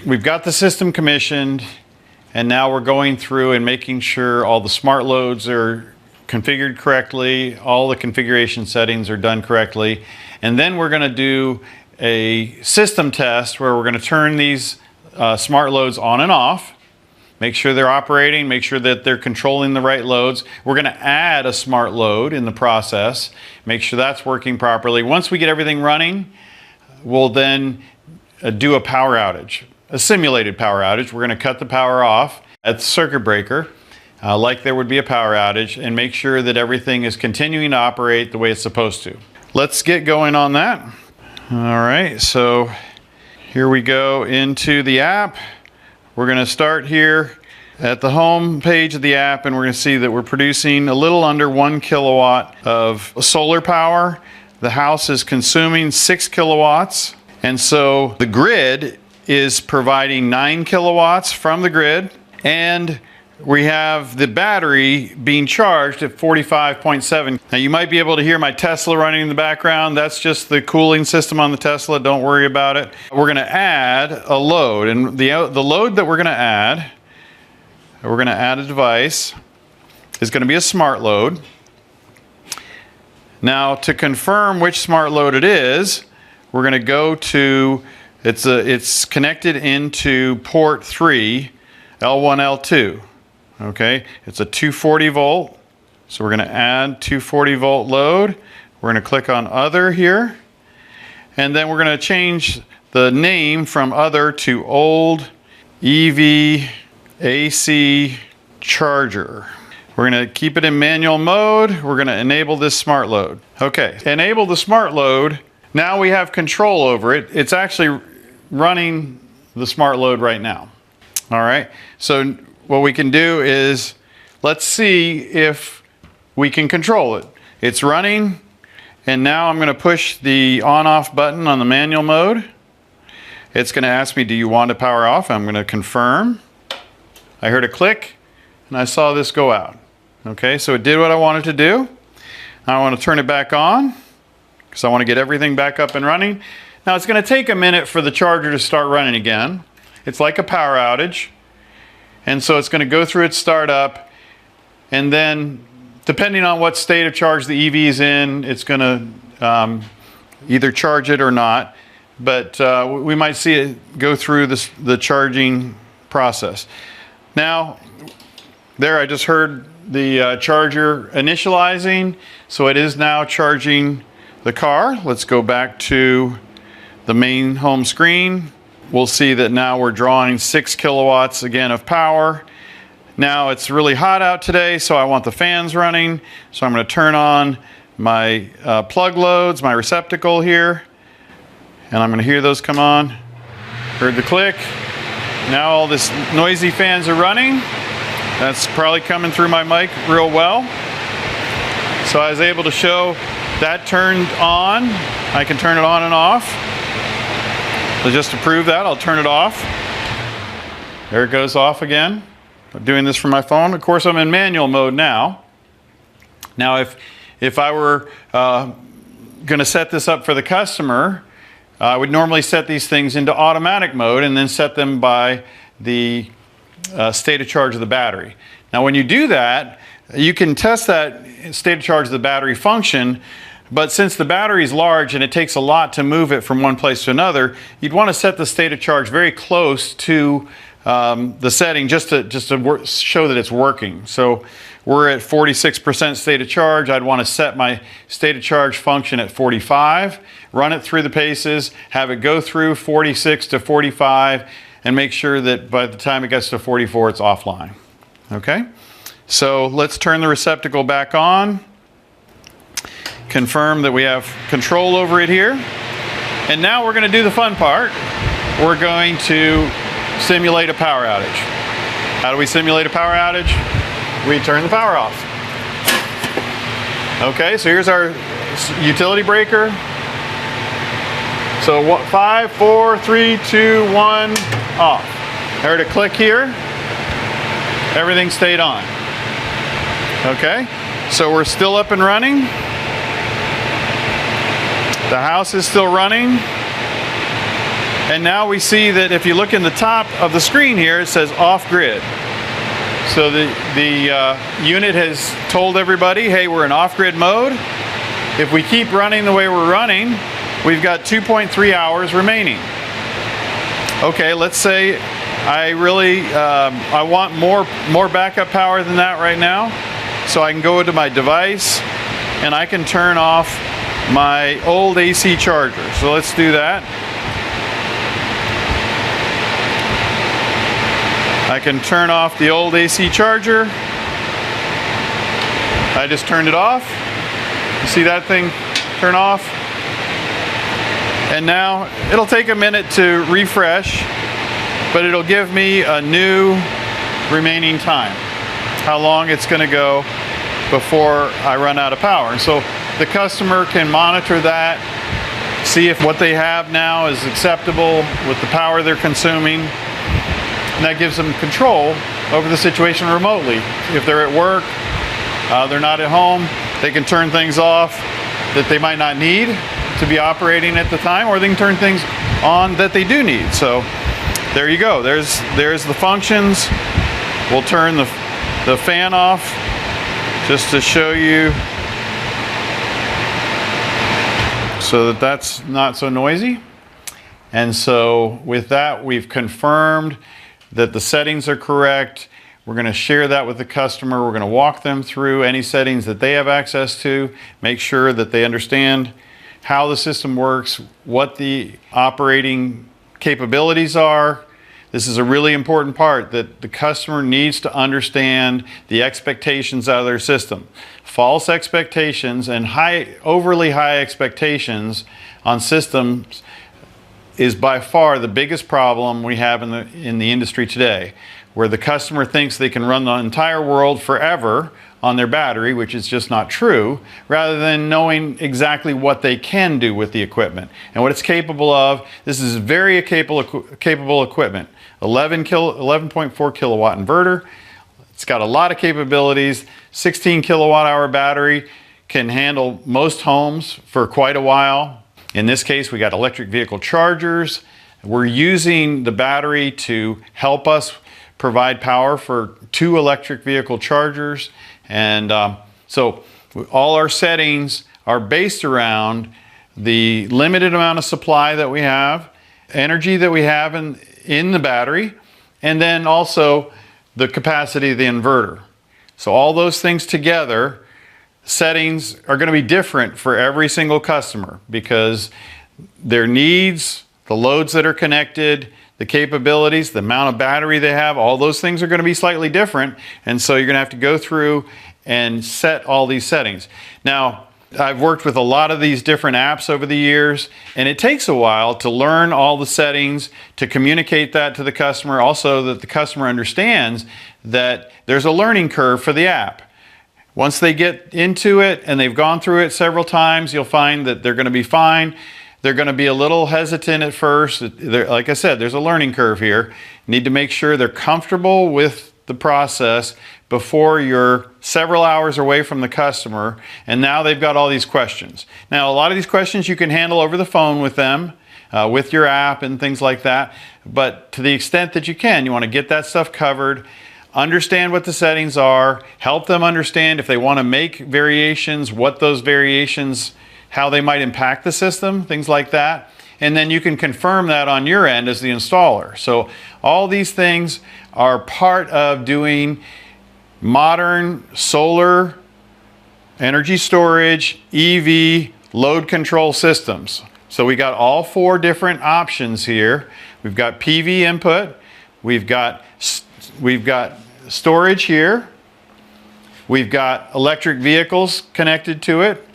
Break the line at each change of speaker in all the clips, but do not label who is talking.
we've got the system commissioned, and now we're going through and making sure all the smart loads are configured correctly, all the configuration settings are done correctly, and then we're going to do a system test where we're going to turn these smart loads on and off, make sure they're operating, make sure that they're controlling the right loads. We're going to add a smart load in the process, make sure that's working properly. Once we get everything running, we'll then do a power outage, a simulated power outage. We're going to cut the power off at the circuit breaker, like there would be a power outage, and make sure that everything is continuing to operate the way it's supposed to. Let's get going on that. All right, so here we go into the app. We're going to start here at the home page of the app, and we're going to see that we're producing a little under 1 kilowatt of solar power. The house is consuming 6 kilowatts, and so the grid is providing 9 kilowatts from the grid, and we have the battery being charged at 45.7. Now you might be able to hear my Tesla running in the background. That's just the cooling system on the Tesla. Don't worry about it. We're going to add a load, and the load that we're going to add a device, is going to be a smart load. Now to confirm which smart load it is, we're going to go to, it's connected into port 3, L1, L2. Okay, it's a 240 volt, so we're going to add 240 volt load. We're going to click on other here, and then we're going to change the name from other to old EV AC charger. We're going to keep it in manual mode. We're going to enable this smart load. Okay, enable the smart load. Now we have control over it. It's actually running the smart load right now. All right, so what we can do is, let's see if we can control it. It's running, and now I'm going to push the on-off button on the manual mode. It's going to ask me, do you want to power off? I'm going to confirm. I heard a click, and I saw this go out. Okay, so it did what I wanted to do. Now I want to turn it back on, because I want to get everything back up and running. Now it's going to take a minute for the charger to start running again. It's like a power outage. And so it's going to go through its startup, and then depending on what state of charge the EV is in, it's going to either charge it or not. But we might see it go through the charging process. Now, there I just heard the charger initializing, so it is now charging the car. Let's go back to the main home screen. We'll see that now we're drawing 6 kilowatts again of power. Now it's really hot out today, so I want the fans running. So I'm going to turn on my plug loads, my receptacle here, and I'm going to hear those come on. Heard the click. Now all this noisy fans are running. That's probably coming through my mic real well. So I was able to show that turned on. I can turn it on and off. So just to prove that, I'll turn it off. There it goes off again. I'm doing this from my phone. Of course, I'm in manual mode now. Now, if I were going to set this up for the customer, I would normally set these things into automatic mode and then set them by the state of charge of the battery. Now, when you do that, you can test that state of charge of the battery function. But since the battery is large and it takes a lot to move it from one place to another, you'd want to set the state of charge very close to the setting just to show that it's working. So we're at 46% state of charge. I'd want to set my state of charge function at 45, run it through the paces, have it go through 46 to 45, and make sure that by the time it gets to 44, it's offline. Okay? So let's turn the receptacle back on. Confirm that we have control over it here. And now we're going to do the fun part. We're going to simulate a power outage. How do we simulate a power outage? We turn the power off. Okay, so here's our utility breaker. So 5, 4, 3, 2, 1, off. I heard a click here. Everything stayed on. Okay, so we're still up and running. The house is still running, And now we see that if you look in the top of the screen here, it says off-grid. So the unit has told everybody, hey, we're in off-grid mode. If we keep running the way we're running, we've got 2.3 hours remaining. Okay, let's say I want more backup power than that right now. So I can go into my device and I can turn off my old AC charger. So let's do that. I can turn off the old AC charger. I just turned it off. You see that thing turn off? And now it'll take a minute to refresh, but it'll give me a new remaining time, how long it's going to go before I run out of power. And so the customer can monitor that, see if what they have now is acceptable with the power they're consuming. And that gives them control over the situation remotely. If they're at work, they're not at home, they can turn things off that they might not need to be operating at the time, or they can turn things on that they do need. So there you go. There's the functions. We'll turn the fan off just to show you so that that's not so noisy. And so with that, we've confirmed that the settings are correct. We're going to share that with the customer. We're going to walk them through any settings that they have access to, make sure that they understand how the system works, what the operating capabilities are. This is a really important part, that the customer needs to understand the expectations out of their system. False expectations and overly high expectations on systems is by far the biggest problem we have in the industry today, where the customer thinks they can run the entire world forever on their battery, which is just not true, rather than knowing exactly what they can do with the equipment and what it's capable of. This is very capable equipment. 11.4 kilowatt inverter. It's got a lot of capabilities. 16 kilowatt hour battery can handle most homes for quite a while. In this case, we got electric vehicle chargers. We're using the battery to help us provide power for 2 electric vehicle chargers. And so all our settings are based around the limited amount of supply that we have, energy that we have in the battery, and then also the capacity of the inverter. So all those things together, settings are going to be different for every single customer because their needs, the loads that are connected, the capabilities, the amount of battery they have, all those things are going to be slightly different. And so you're going to have to go through and set all these settings. Now, I've worked with a lot of these different apps over the years, and it takes a while to learn all the settings, to communicate that to the customer, also that the customer understands that there's a learning curve for the app. Once they get into it and they've gone through it several times, you'll find that they're going to be fine. They're going to be a little hesitant at first. Like I said, there's a learning curve here. You need to make sure they're comfortable with the process before you're several hours away from the customer, and now they've got all these questions. Now, a lot of these questions you can handle over the phone with them, with your app and things like that, but to the extent that you can, you want to get that stuff covered, understand what the settings are, help them understand if they want to make variations, what those variations, how they might impact the system, things like that. And then you can confirm that on your end as the installer. So all these things are part of doing modern solar, energy storage, EV, load control systems. So we got all 4 different options here. We've got PV input, we've got storage here, we've got electric vehicles connected to it.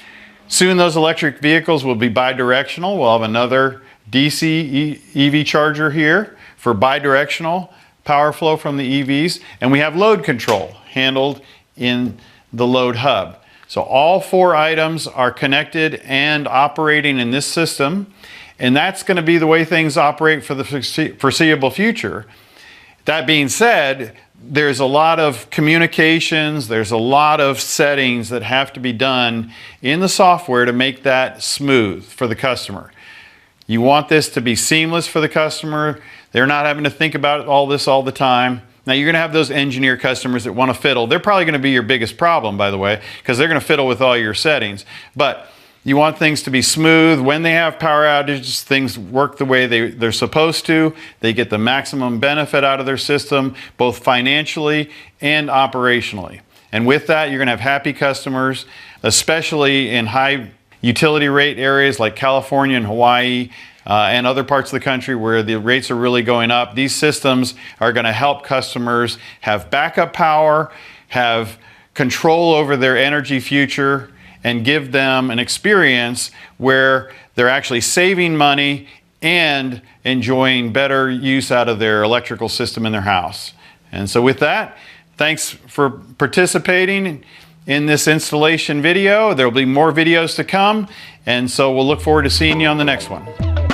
Soon those electric vehicles will be bidirectional. We'll have another DC EV charger here for bidirectional power flow from the EVs. And we have load control handled in the load hub. So all 4 items are connected and operating in this system. And that's going to be the way things operate for the foreseeable future. That being said, there's a lot of communications, there's a lot of settings that have to be done in the software to make that smooth for the customer. You want this to be seamless for the customer. They're not having to think about all this all the time. Now, you're going to have those engineer customers that want to fiddle. They're probably going to be your biggest problem, by the way, because they're going to fiddle with all your settings. But you want things to be smooth. When they have power outages, things work the way they're supposed to. They get the maximum benefit out of their system, both financially and operationally. And with that, you're going to have happy customers, especially in high utility rate areas like California and Hawaii, and other parts of the country where the rates are really going up. These systems are going to help customers have backup power, have control over their energy future, and give them an experience where they're actually saving money and enjoying better use out of their electrical system in their house. And so with that, thanks for participating in this installation video. There will be more videos to come, and so we'll look forward to seeing you on the next one.